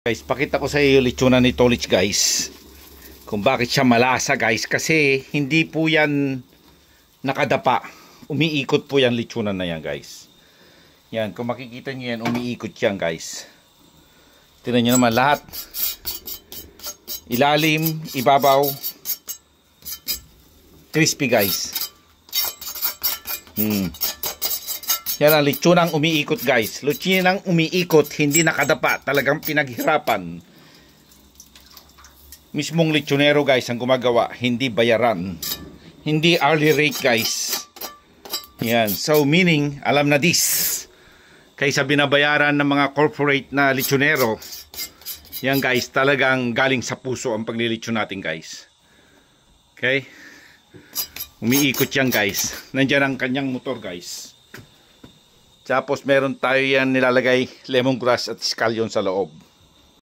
Guys, pakita ko sa iyo yung lechonan ni Tolich guys. Kung bakit siya malasa guys. Kasi hindi po yan nakadapa. Umiikot po yan lechonan na yan guys. Yan, kung makikita nyo yan, umiikot yan guys. Tingnan nyo naman lahat. Ilalim, ibabaw. Crispy guys. Yan ang lechonang umiikot guys. Lechonang umiikot, hindi nakadapa. Talagang pinaghirapan. Mismong lechonero guys ang gumagawa. Hindi bayaran. Hindi hourly rate guys. Yan. So meaning, alam na this. Kaysa binabayaran ng mga corporate na lechonero. Yan guys, talagang galing sa puso ang paglilechon natin guys. Okay? Umiikot yan guys. Nandiyan ang kanyang motor guys. Tapos meron tayo yan nilalagay lemongrass at scallion sa loob.